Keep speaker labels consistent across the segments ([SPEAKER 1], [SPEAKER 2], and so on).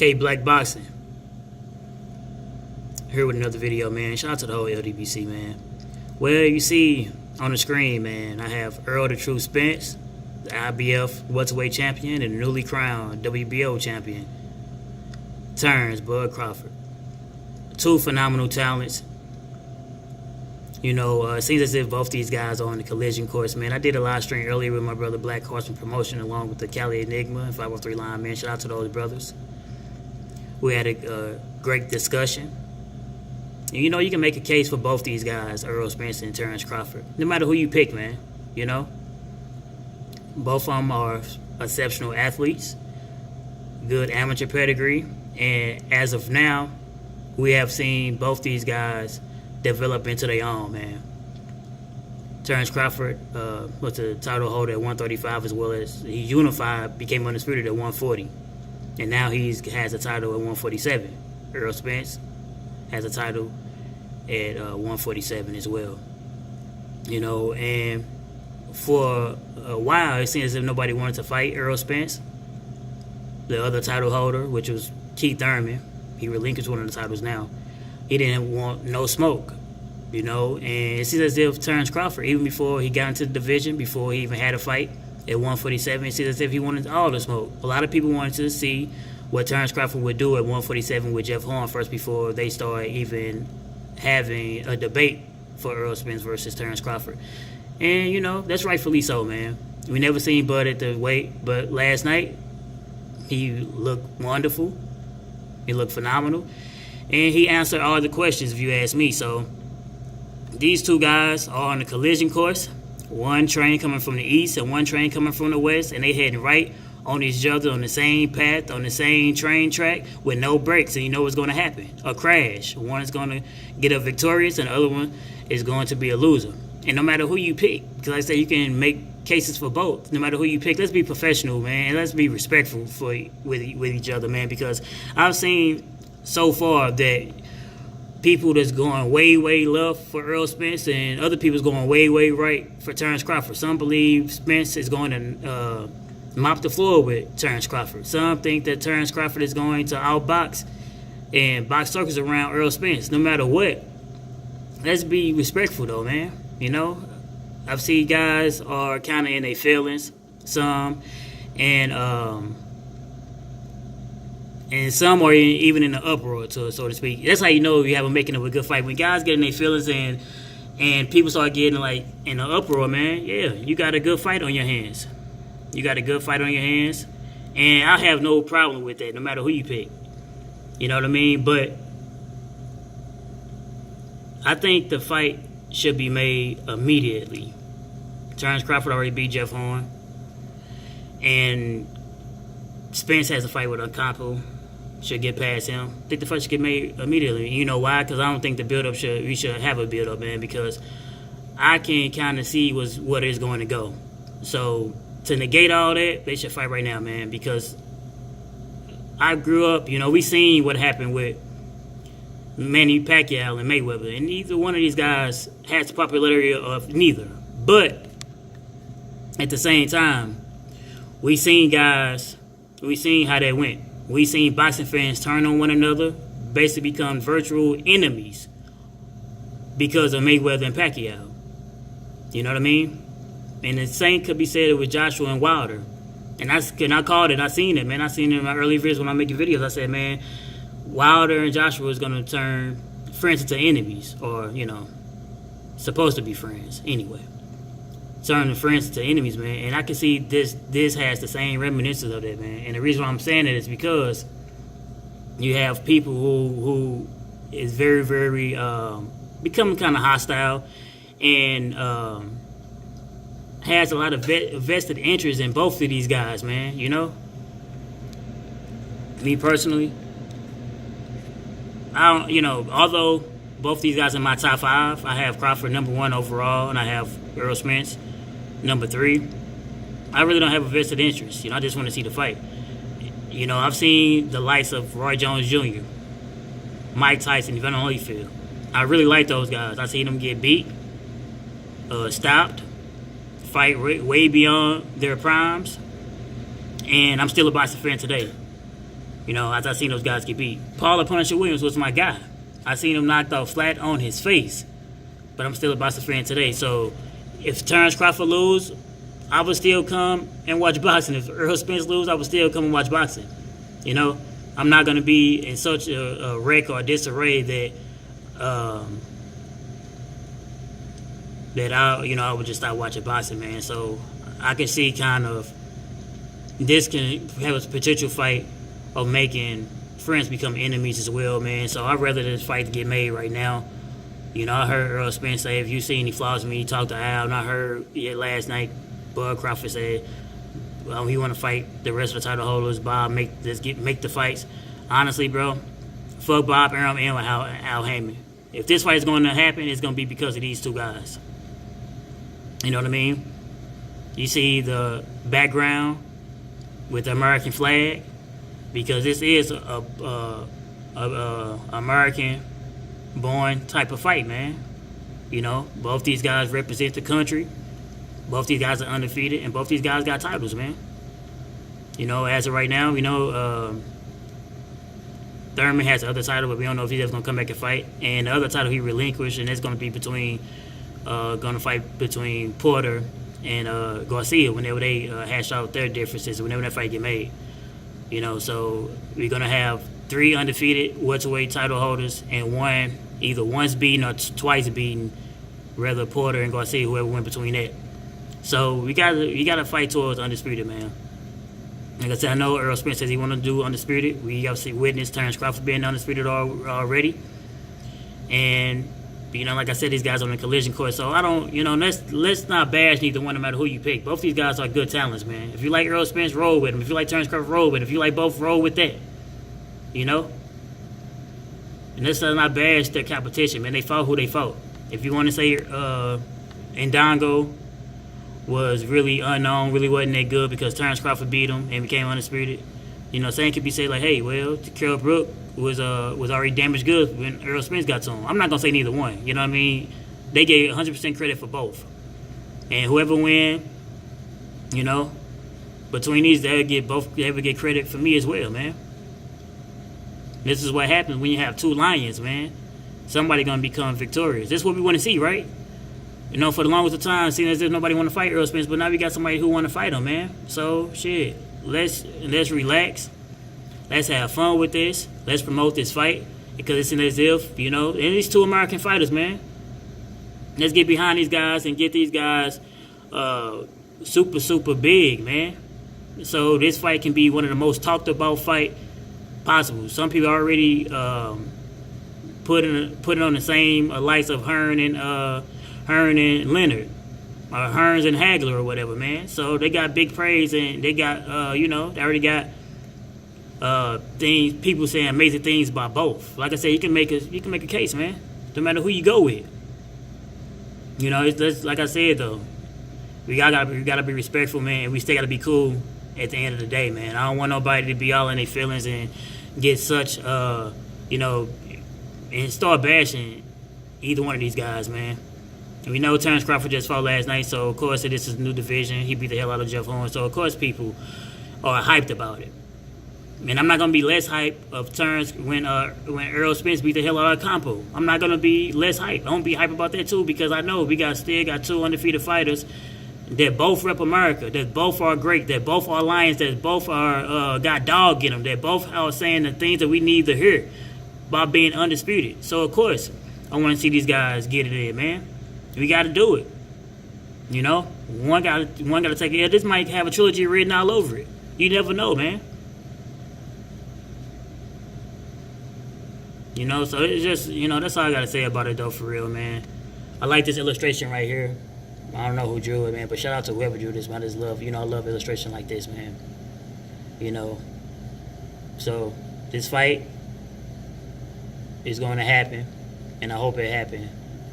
[SPEAKER 1] K Black Boxing. Here with another video, man. Shout out to the whole LDBC, man. Well, you see on the screen, man, I have Errol the True Spence, the IBF welterweight champion, and the newly crowned WBO champion, Terence Crawford. Two phenomenal talents. You know, it seems as if both these guys are on the collision course, man. I did a live stream earlier with my brother Black Horseman Promotion along with the Cali Enigma and 503 Line, man. Shout out to those brothers. We had a great discussion. And, you know, you can make a case for both these guys, Errol Spence and Terence Crawford. No matter who you pick, man, you know. Both of them are exceptional athletes, good amateur pedigree. And as of now, we have seen both these guys develop into their own, man. Terence Crawford was the title holder at 135, as well as he unified, became undisputed at 140. And now he has a title at 147. Errol Spence has a title at 147 as well. You know, and for a while, it seemed as if nobody wanted to fight Errol Spence. The other title holder, which was Keith Thurman, he relinquished one of the titles now. He didn't want no smoke, you know. And it seems as if Terence Crawford, even before he got into the division, before he even had a fight at 147, it seems as if he wanted all the smoke. A lot of people wanted to see what Terence Crawford would do at 147 with Jeff Horn first before they started even having a debate for Errol Spence versus Terence Crawford. And, you know, that's rightfully so, man. We never seen Bud at the weight, but last night he looked wonderful. He looked phenomenal. And he answered all the questions, if you ask me. So these two guys are on the collision course. One train coming from the east and one train coming from the west, and they heading right on each other on the same path, on the same train track with no brakes. And you know what's going to happen? A crash. One is going to get up victorious and the other one is going to be a loser. And no matter who you pick, because like I said, you can make cases for both. No matter who you pick, let's be professional, man. Let's be respectful with each other, man, because I've seen so far that people that's going way, way left for Errol Spence and other people's going way, way right for Terence Crawford. Some believe Spence is going to mop the floor with Terence Crawford. Some think that Terence Crawford is going to outbox and box circles around Errol Spence. No matter what, let's be respectful, though, man. You know, I've seen guys are kind of in their feelings, some, and some are even in the uproar, so to speak. That's how you know you have a making of a good fight. When guys get in their feelings and people start getting like in the uproar, man, yeah, you got a good fight on your hands. You got a good fight on your hands, and I have no problem with that, no matter who you pick. You know what I mean? But I think the fight should be made immediately. Terence Crawford already beat Jeff Horn, and Spence has a fight with Ocampo. Should get past him. I think the fight should get made immediately. You know why? Because I don't think the build-up we should have a build-up, man, because I can kind of see what is going to go. So to negate all that, they should fight right now, man, because I grew up, you know, we seen what happened with Manny Pacquiao and Mayweather, and neither one of these guys has the popularity of neither. But at the same time, we seen how that went. We seen boxing fans turn on one another, basically become virtual enemies because of Mayweather and Pacquiao. You know what I mean? And the same could be said with Joshua and Wilder. And I called it. I seen it, man. I seen it in my early videos when I'm making videos. I said, man, Wilder and Joshua is going to turn friends into enemies, or, you know, supposed to be friends anyway. Turn friends into enemies, man. And I can see this has the same reminiscence of that, man. And the reason why I'm saying it is because you have people who is very, very becoming kind of hostile and has a lot of vested interest in both of these guys, man. You know, me personally, I don't, you know, although both these guys are in my top 5, I have Crawford number 1 overall, and I have Errol Spence number 3. I really don't have a vested interest. You know, I just want to see the fight. You know, I've seen the likes of Roy Jones Jr., Mike Tyson, Evander Holyfield. I really like those guys. I seen them get beat, stopped, fight way beyond their primes, and I'm still a boxing fan today. You know, as I seen those guys get beat. Paula Punisher Williams was my guy. I seen him knocked out flat on his face. But I'm still a boxing fan today. So if Terence Crawford lose, I would still come and watch boxing. If Errol Spence lose, I would still come and watch boxing. You know, I'm not going to be in such a wreck or disarray that I would just stop watching boxing, man. So I can see kind of this can have a potential fight of making friends become enemies as well, man. So I'd rather this fight get made right now. You know, I heard Errol Spence say, if you see any flaws in me, talk to Al. And I heard last night, Bud Crawford said he want to fight the rest of the title holders. Bob, make the fights. Honestly, bro, fuck Bob Arum and Al Heyman. If this fight is going to happen, it's going to be because of these two guys. You know what I mean? You see the background with the American flag, because this is a American-born type of fight, man. You know, both these guys represent the country. Both these guys are undefeated, and both these guys got titles, man. You know, as of right now, we know Thurman has the other title, but we don't know if he's ever going to come back and fight. And the other title he relinquished, and it's going to be going to fight between Porter and Garcia whenever they hash out their differences, whenever that fight get made. You know, so we're going to have 3 undefeated welterweight title holders and either once beaten or twice beaten, rather Porter and Garcia, whoever went between that. So we gotta fight towards undisputed, man. Like I said, I know Errol Spence says he want to do undisputed. We obviously witnessed Terence Crawford being undisputed already. And, you know, like I said, these guys on the collision course. So I don't, you know, let's not bash neither one no matter who you pick. Both these guys are good talents, man. If you like Errol Spence, roll with him. If you like Terence Crawford, roll with him. If you like both, roll with that. You know? And let's not bash their competition, man. They fought who they fought. If you want to say Ndongo was really unknown, really wasn't that good because Terence Crawford beat him and became undisputed. You know, same could be said like, hey, well, Carol Brook was already damaged goods when Errol Spence got to him. I'm not gonna say neither one. You know what I mean? They gave 100% credit for both, and whoever win, you know, between these, they would get credit for me as well, man. This is what happens when you have two lions, man. Somebody gonna become victorious. This is what we want to see, right? You know, for the longest of time, seeing as if nobody want to fight Errol Spence, but now we got somebody who want to fight him, man. So, shit, let's relax. Let's have fun with this. Let's promote this fight because it's as if, you know, and these two American fighters, man. Let's get behind these guys and get these guys super, super big, man. So this fight can be one of the most talked about fight possible. Some people already put it on the same lights of Hearn and Leonard, or Hearns and Hagler or whatever, man. So they got big praise and they got, you know, they already got people saying amazing things about both. Like I said, you can make a case, man. No matter who you go with. You know, it's like I said though, we gotta be respectful, man. And we still gotta be cool at the end of the day, man. I don't want nobody to be all in their feelings and get such, you know, and start bashing either one of these guys, man. And we know Terence Crawford just fought last night, so of course this is a new division. He beat the hell out of Jeff Horn, so of course people are hyped about it. And I'm not gonna be less hyped of Terence when Errol Spence beat the hell out of Campo. I'm not gonna be less hyped. I'm gonna be hyped about that too because I know we still got two undefeated fighters that both rep America, that both are great, that both are lions, that both are got dog in them, that both are saying the things that we need to hear about being undisputed. So of course I want to see these guys get it in, man. We got to do it. You know, one got to take it. This might have a trilogy written all over it. You never know, man. You know, so it's just, you know, that's all I got to say about it, though, for real, man. I like this illustration right here. I don't know who drew it, man, but shout out to whoever drew this, man. I just love, you know, I love illustration like this, man. You know, so this fight is going to happen, and I hope it happens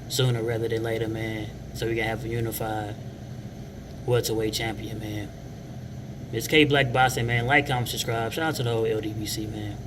[SPEAKER 1] sooner rather than later, man, so we can have a unified welterweight champion, man. It's K Black Boxing, man. Like, comment, subscribe. Shout out to the whole LDBC, man.